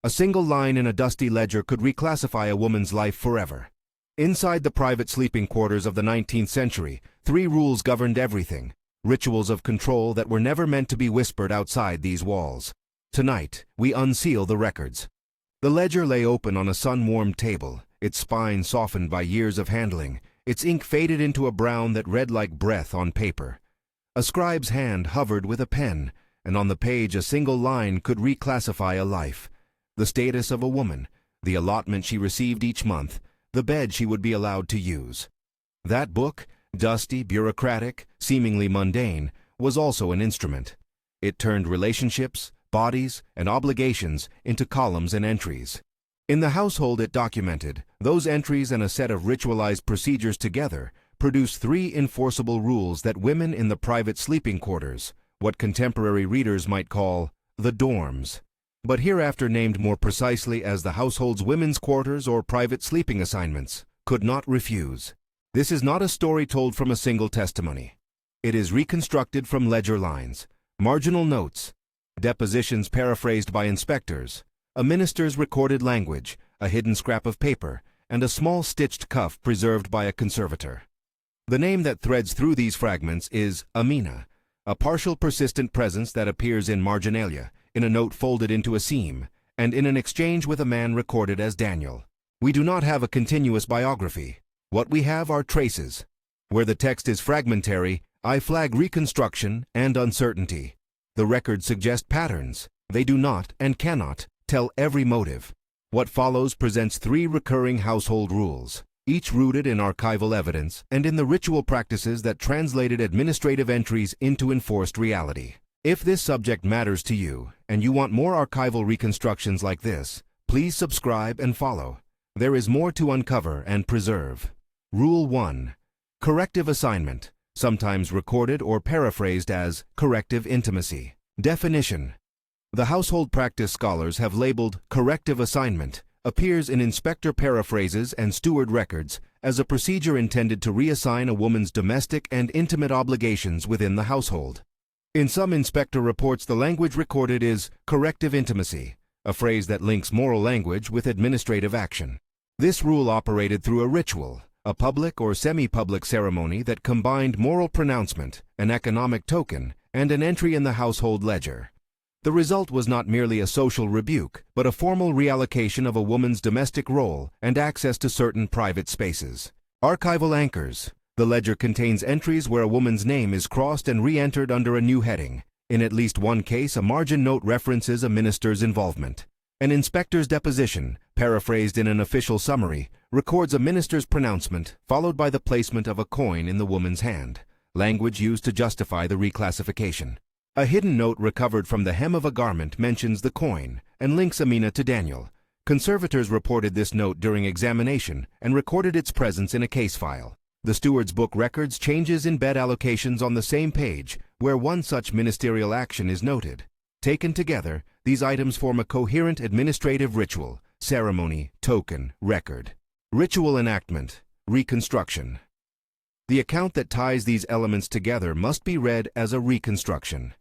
A single line in a dusty ledger could reclassify a woman's life forever. Inside the private sleeping quarters of the 19th century, 3 rules governed everything, rituals of control that were never meant to be whispered outside these walls. Tonight, we unseal the records. The ledger lay open on a sun-warmed table, its spine softened by years of handling, its ink faded into a brown that read like breath on paper. A scribe's hand hovered with a pen, and on the page a single line could reclassify a life. The status of a woman, the allotment she received each month, the bed she would be allowed to use. That book, dusty, bureaucratic, seemingly mundane, was also an instrument. It turned relationships, bodies, and obligations into columns and entries. In the household it documented, those entries and a set of ritualized procedures together produced 3 enforceable rules that women in the private sleeping quarters, what contemporary readers might call the dorms, but hereafter named more precisely as the household's women's quarters or private sleeping assignments, could not refuse. This is not a story told from a single testimony. It is reconstructed from ledger lines, marginal notes, depositions paraphrased by inspectors, a minister's recorded language, a hidden scrap of paper, and a small stitched cuff preserved by a conservator. The name that threads through these fragments is Amina, a partial persistent presence that appears in marginalia, in a note folded into a seam, and in an exchange with a man recorded as Daniel. We do not have a continuous biography. What we have are traces. Where the text is fragmentary, I flag reconstruction and uncertainty. The records suggest patterns. They do not and cannot tell every motive. What follows presents 3 recurring household rules, each rooted in archival evidence and in the ritual practices that translated administrative entries into enforced reality. If this subject matters to you, and you want more archival reconstructions like this, please subscribe and follow. There is more to uncover and preserve. Rule 1. Corrective assignment, sometimes recorded or paraphrased as corrective intimacy. Definition. The household practice scholars have labeled corrective assignment, appears in inspector paraphrases and steward records, as a procedure intended to reassign a woman's domestic and intimate obligations within the household. In some inspector reports, the language recorded is corrective intimacy, a phrase that links moral language with administrative action. This rule operated through a ritual, a public or semi-public ceremony that combined moral pronouncement, an economic token, and an entry in the household ledger. The result was not merely a social rebuke, but a formal reallocation of a woman's domestic role and access to certain private spaces. Archival anchors. The ledger contains entries where a woman's name is crossed and re-entered under a new heading. In at least one case, a margin note references a minister's involvement. An inspector's deposition, paraphrased in an official summary, records a minister's pronouncement, followed by the placement of a coin in the woman's hand, language used to justify the reclassification. A hidden note recovered from the hem of a garment mentions the coin and links Amina to Daniel. Conservators reported this note during examination and recorded its presence in a case file. The steward's book records changes in bed allocations on the same page where one such ministerial action is noted. Taken together, these items form a coherent administrative ritual, ceremony, token, record. Ritual enactment, reconstruction. The account that ties these elements together must be read as a reconstruction.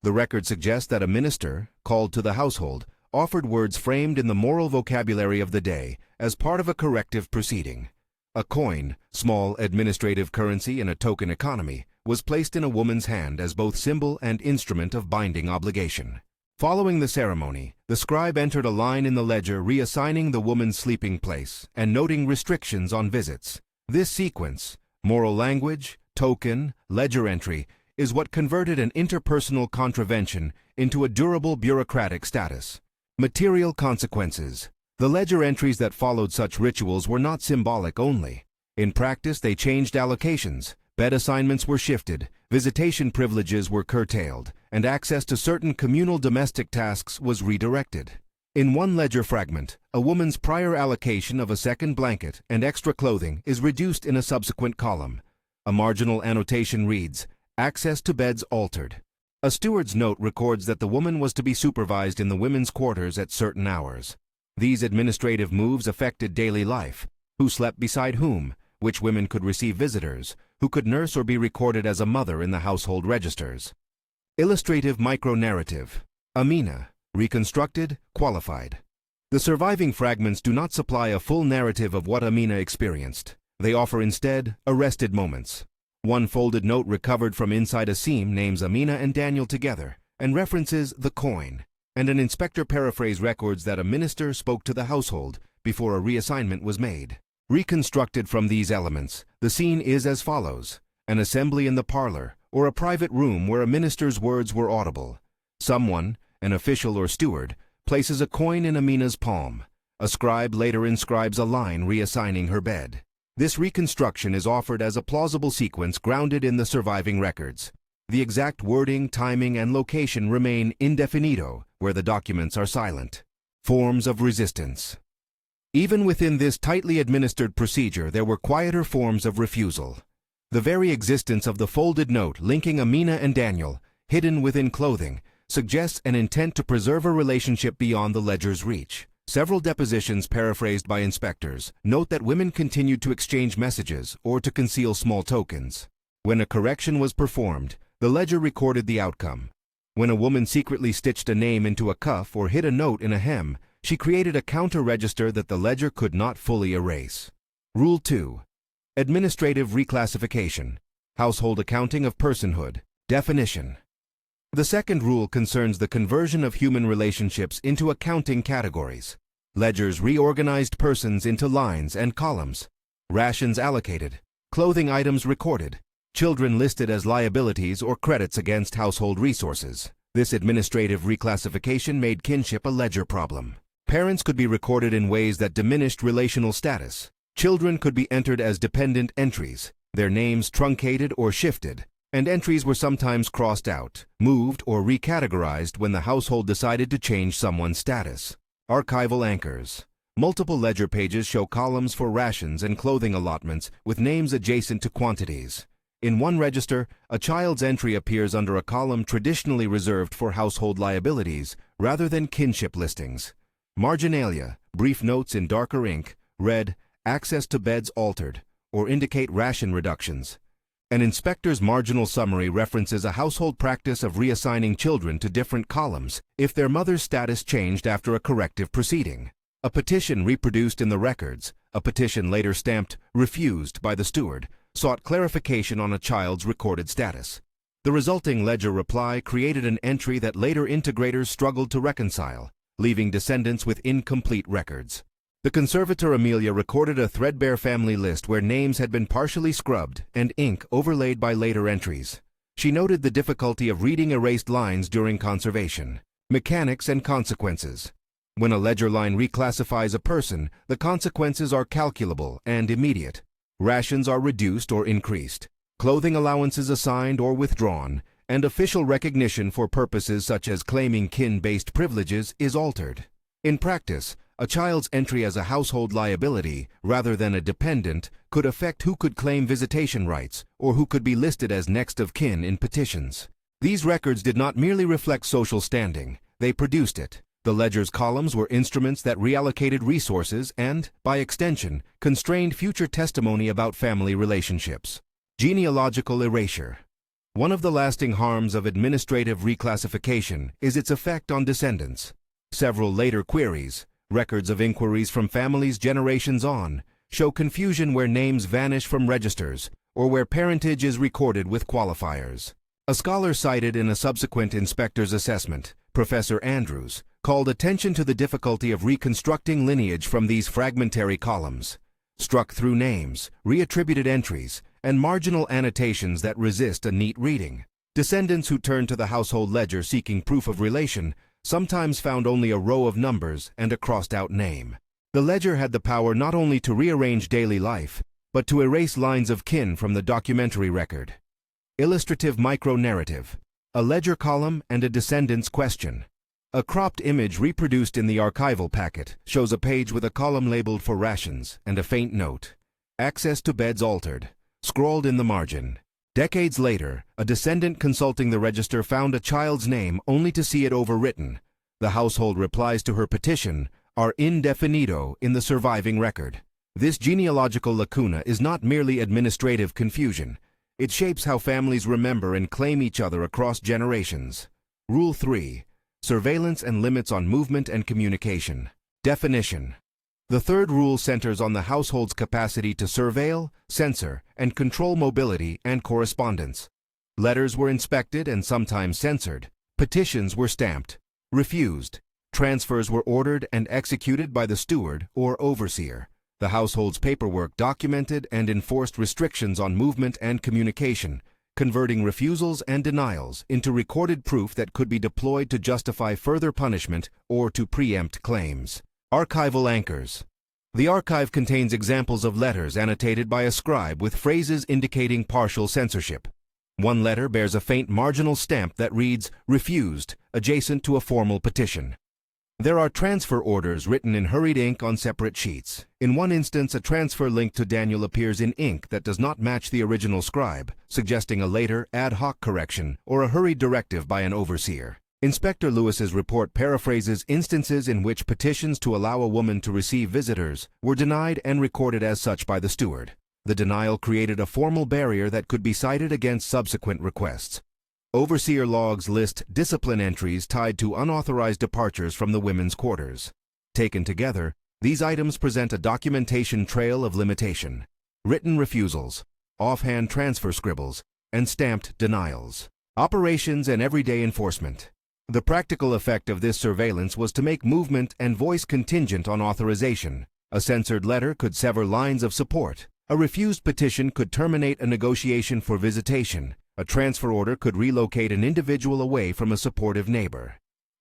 The record suggests that a minister, called to the household, offered words framed in the moral vocabulary of the day as part of a corrective proceeding. A coin, small administrative currency in a token economy, was placed in a woman's hand as both symbol and instrument of binding obligation. Following the ceremony, the scribe entered a line in the ledger reassigning the woman's sleeping place and noting restrictions on visits. This sequence, moral language, token, ledger entry, is what converted an interpersonal contravention into a durable bureaucratic status. Material consequences. The ledger entries that followed such rituals were not symbolic only. In practice, they changed allocations, bed assignments were shifted, visitation privileges were curtailed, and access to certain communal domestic tasks was redirected. In one ledger fragment, a woman's prior allocation of a second blanket and extra clothing is reduced in a subsequent column. A marginal annotation reads, "Access to beds altered." A steward's note records that the woman was to be supervised in the women's quarters at certain hours. These administrative moves affected daily life. Who slept beside whom? Which women could receive visitors? Who could nurse or be recorded as a mother in the household registers? Illustrative micro-narrative. Amina, reconstructed, qualified. The surviving fragments do not supply a full narrative of what Amina experienced. They offer instead arrested moments. One folded note recovered from inside a seam names Amina and Daniel together and references the coin, and an inspector paraphrase records that a minister spoke to the household before a reassignment was made. Reconstructed from these elements, the scene is as follows: an assembly in the parlor, or a private room where a minister's words were audible. Someone, an official or steward, places a coin in Amina's palm. A scribe later inscribes a line reassigning her bed. This reconstruction is offered as a plausible sequence grounded in the surviving records. The exact wording, timing, and location remain indefinito, where the documents are silent. Forms of resistance. Even within this tightly administered procedure, there were quieter forms of refusal. The very existence of the folded note linking Amina and Daniel, hidden within clothing, suggests an intent to preserve a relationship beyond the ledger's reach. Several depositions paraphrased by inspectors note that women continued to exchange messages or to conceal small tokens. When a correction was performed, the ledger recorded the outcome. When a woman secretly stitched a name into a cuff or hid a note in a hem, she created a counter-register that the ledger could not fully erase. Rule 2. Administrative reclassification. Household accounting of personhood. Definition. The second rule concerns the conversion of human relationships into accounting categories. Ledgers reorganized persons into lines and columns. Rations allocated. Clothing items recorded. Children listed as liabilities or credits against household resources. This administrative reclassification made kinship a ledger problem. Parents could be recorded in ways that diminished relational status. Children could be entered as dependent entries, their names truncated or shifted, and entries were sometimes crossed out, moved, or recategorized when the household decided to change someone's status. Archival anchors. Multiple ledger pages show columns for rations and clothing allotments with names adjacent to quantities. In one register, a child's entry appears under a column traditionally reserved for household liabilities rather than kinship listings. Marginalia, brief notes in darker ink, read, "Access to beds altered," or indicate ration reductions. An inspector's marginal summary references a household practice of reassigning children to different columns if their mother's status changed after a corrective proceeding. A petition reproduced in the records, a petition later stamped "refused" by the steward, sought clarification on a child's recorded status. The resulting ledger reply created an entry that later integrators struggled to reconcile, leaving descendants with incomplete records. The conservator Amelia recorded a threadbare family list where names had been partially scrubbed and ink overlaid by later entries. She noted the difficulty of reading erased lines during conservation. Mechanics and consequences. When a ledger line reclassifies a person, the consequences are calculable and immediate. Rations are reduced or increased, clothing allowances assigned or withdrawn, and official recognition for purposes such as claiming kin-based privileges is altered. In practice, a child's entry as a household liability, rather than a dependent, could affect who could claim visitation rights or who could be listed as next of kin in petitions. These records did not merely reflect social standing, they produced it. The ledger's columns were instruments that reallocated resources and, by extension, constrained future testimony about family relationships. Genealogical erasure. One of the lasting harms of administrative reclassification is its effect on descendants. Several later queries, records of inquiries from families generations on, show confusion where names vanish from registers or where parentage is recorded with qualifiers. A scholar cited in a subsequent inspector's assessment, Professor Andrews, called attention to the difficulty of reconstructing lineage from these fragmentary columns. Struck through names, reattributed entries, and marginal annotations that resist a neat reading. Descendants who turned to the household ledger seeking proof of relation sometimes found only a row of numbers and a crossed-out name. The ledger had the power not only to rearrange daily life, but to erase lines of kin from the documentary record. Illustrative micro-narrative. A ledger column and a descendant's question. A cropped image reproduced in the archival packet shows a page with a column labeled for rations and a faint note. Access to beds altered, scrawled in the margin. Decades later, a descendant consulting the register found a child's name only to see it overwritten. The household replies to her petition are indefinito in the surviving record. This genealogical lacuna is not merely administrative confusion. It shapes how families remember and claim each other across generations. Rule 3. Surveillance and limits on movement and communication. Definition. The third rule centers on the household's capacity to surveil, censor, and control mobility and correspondence. Letters were inspected and sometimes censored. Petitions were stamped, refused. Transfers were ordered and executed by the steward or overseer. The household's paperwork documented and enforced restrictions on movement and communication, converting refusals and denials into recorded proof that could be deployed to justify further punishment or to preempt claims. Archival anchors. The archive contains examples of letters annotated by a scribe with phrases indicating partial censorship. One letter bears a faint marginal stamp that reads, "Refused," adjacent to a formal petition. There are transfer orders written in hurried ink on separate sheets. In one instance, a transfer linked to Daniel appears in ink that does not match the original scribe, suggesting a later, ad hoc correction or a hurried directive by an overseer. Inspector Lewis's report paraphrases instances in which petitions to allow a woman to receive visitors were denied and recorded as such by the steward. The denial created a formal barrier that could be cited against subsequent requests. Overseer logs list discipline entries tied to unauthorized departures from the women's quarters. Taken together, these items present a documentation trail of limitation: written refusals, offhand transfer scribbles, and stamped denials. Operations and everyday enforcement. The practical effect of this surveillance was to make movement and voice contingent on authorization. A censored letter could sever lines of support. A refused petition could terminate a negotiation for visitation. A transfer order could relocate an individual away from a supportive neighbor.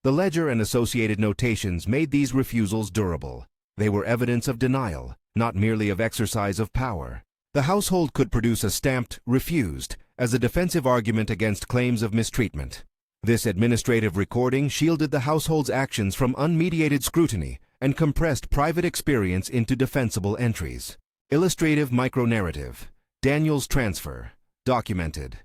The ledger and associated notations made these refusals durable. They were evidence of denial, not merely of exercise of power. The household could produce a stamped "refused" as a defensive argument against claims of mistreatment. This administrative recording shielded the household's actions from unmediated scrutiny and compressed private experience into defensible entries. Illustrative micronarrative. Daniel's transfer. Documented.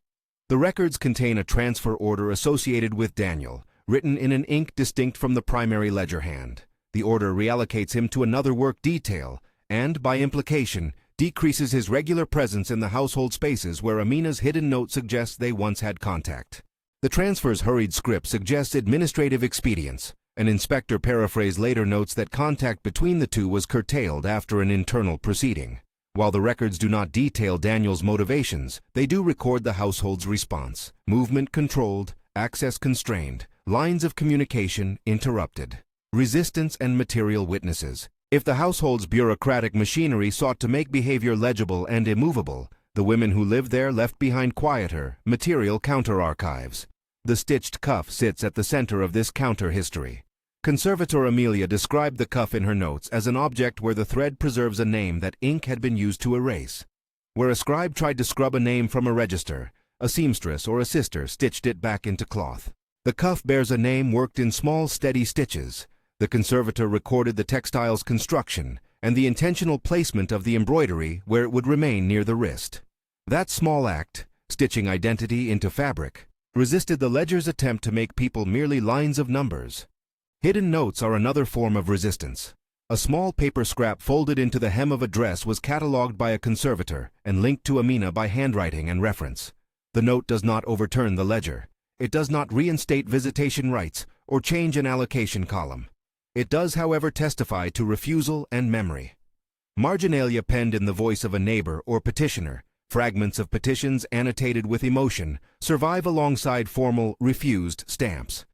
The records contain a transfer order associated with Daniel, written in an ink distinct from the primary ledger hand. The order reallocates him to another work detail and, by implication, decreases his regular presence in the household spaces where Amina's hidden note suggests they once had contact. The transfer's hurried script suggests administrative expedience. An inspector paraphrase later notes that contact between the two was curtailed after an internal proceeding. While the records do not detail Daniel's motivations, they do record the household's response: movement controlled, access constrained, lines of communication interrupted. Resistance and material witnesses. If the household's bureaucratic machinery sought to make behavior legible and immovable, the women who lived there left behind quieter, material counter-archives. The stitched cuff sits at the center of this counter-history. Conservator Amelia described the cuff in her notes as an object where the thread preserves a name that ink had been used to erase. Where a scribe tried to scrub a name from a register, a seamstress or a sister stitched it back into cloth. The cuff bears a name worked in small, steady stitches. The conservator recorded the textile's construction and the intentional placement of the embroidery where it would remain near the wrist. That small act, stitching identity into fabric, resisted the ledger's attempt to make people merely lines of numbers. Hidden notes are another form of resistance. A small paper scrap folded into the hem of a dress was catalogued by a conservator and linked to Amina by handwriting and reference. The note does not overturn the ledger. It does not reinstate visitation rights or change an allocation column. It does, however, testify to refusal and memory. Marginalia penned in the voice of a neighbor or petitioner, fragments of petitions annotated with emotion, survive alongside formal refused stamps.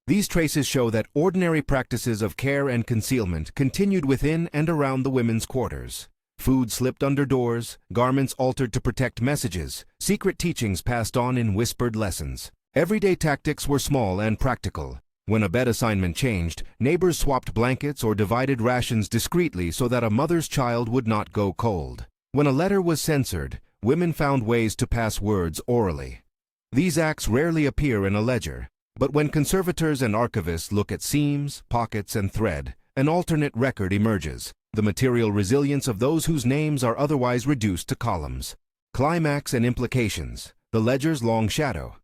These traces show that ordinary practices of care and concealment continued within and around the women's quarters. Food slipped under doors, garments altered to protect messages, secret teachings passed on in whispered lessons. Everyday tactics were small and practical. When a bed assignment changed, neighbors swapped blankets or divided rations discreetly so that a mother's child would not go cold. When a letter was censored, women found ways to pass words orally. These acts rarely appear in a ledger, but when conservators and archivists look at seams, pockets, and thread, an alternate record emerges: the material resilience of those whose names are otherwise reduced to columns. Climax and implications, the ledger's long shadow.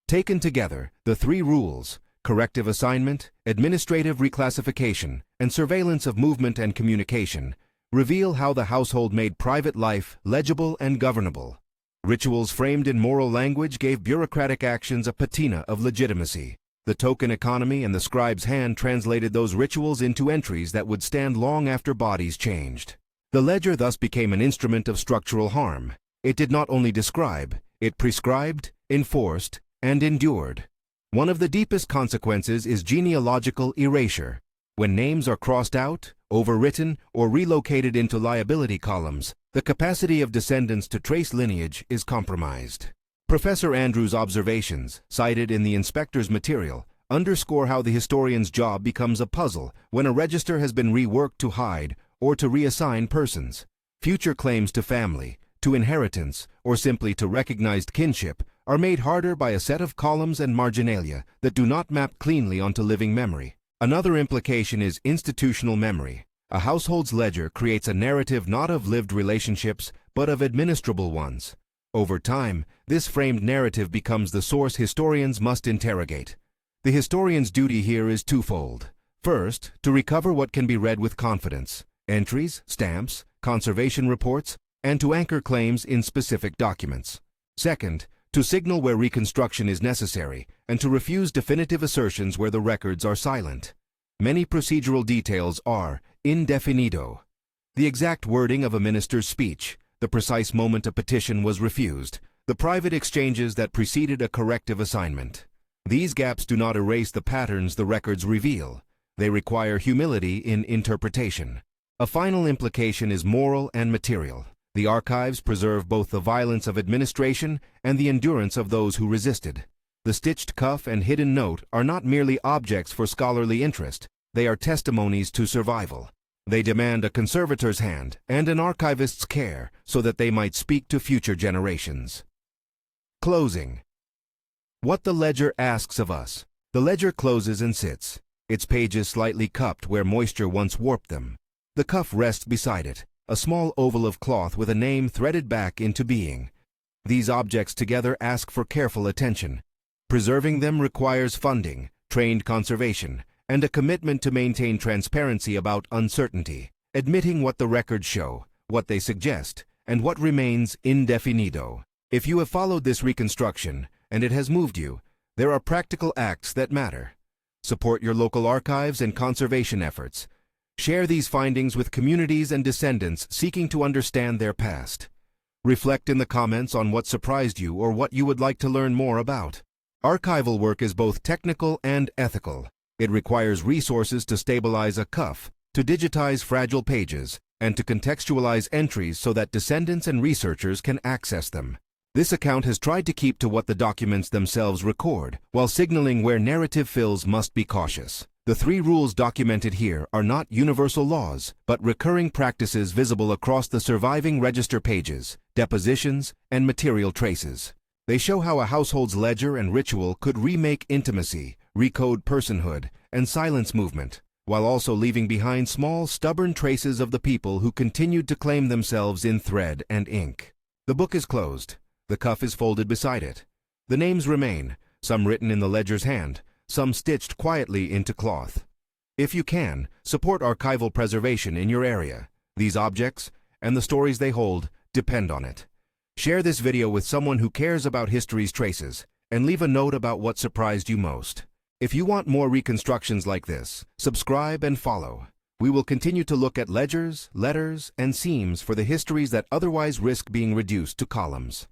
Taken together, the three rules: corrective assignment, administrative reclassification, and surveillance of movement and communication, reveal how the household made private life legible and governable. Rituals framed in moral language gave bureaucratic actions a patina of legitimacy. The token economy and the scribe's hand translated those rituals into entries that would stand long after bodies changed. The ledger thus became an instrument of structural harm. It did not only describe, it prescribed, enforced, and endured. One of the deepest consequences is genealogical erasure. When names are crossed out, overwritten, or relocated into liability columns, the capacity of descendants to trace lineage is compromised. Professor Andrews' observations, cited in the inspector's material, underscore how the historian's job becomes a puzzle when a register has been reworked to hide or to reassign persons. Future claims to family, to inheritance, or simply to recognized kinship are made harder by a set of columns and marginalia that do not map cleanly onto living memory. Another implication is institutional memory. A household's ledger creates a narrative not of lived relationships, but of administrable ones. Over time, this framed narrative becomes the source historians must interrogate. The historian's duty here is twofold. First, to recover what can be read with confidence, entries, stamps, conservation reports, and to anchor claims in specific documents. Second, to signal where reconstruction is necessary, and to refuse definitive assertions where the records are silent. Many procedural details are indefinido. The exact wording of a minister's speech, the precise moment a petition was refused, the private exchanges that preceded a corrective assignment. These gaps do not erase the patterns the records reveal. They require humility in interpretation. A final implication is moral and material. The archives preserve both the violence of administration and the endurance of those who resisted. The stitched cuff and hidden note are not merely objects for scholarly interest, they are testimonies to survival. They demand a conservator's hand and an archivist's care so that they might speak to future generations. Closing. What the ledger asks of us. The ledger closes and sits, its pages slightly cupped where moisture once warped them. The cuff rests beside it, a small oval of cloth with a name threaded back into being. These objects together ask for careful attention. Preserving them requires funding, trained conservation, and a commitment to maintain transparency about uncertainty, admitting what the records show, what they suggest, and what remains indefinido. If you have followed this reconstruction, and it has moved you, there are practical acts that matter. Support your local archives and conservation efforts. Share these findings with communities and descendants seeking to understand their past. Reflect in the comments on what surprised you or what you would like to learn more about. Archival work is both technical and ethical. It requires resources to stabilize a cuff, to digitize fragile pages, and to contextualize entries so that descendants and researchers can access them. This account has tried to keep to what the documents themselves record, while signaling where narrative fills must be cautious. The 3 rules documented here are not universal laws, but recurring practices visible across the surviving register pages, depositions, and material traces. They show how a household's ledger and ritual could remake intimacy, recode personhood, and silence movement, while also leaving behind small, stubborn traces of the people who continued to claim themselves in thread and ink. The book is closed. The cuff is folded beside it. The names remain, some written in the ledger's hand, some stitched quietly into cloth. If you can, support archival preservation in your area. These objects, and the stories they hold, depend on it. Share this video with someone who cares about history's traces, and leave a note about what surprised you most. If you want more reconstructions like this, subscribe and follow. We will continue to look at ledgers, letters, and seams for the histories that otherwise risk being reduced to columns.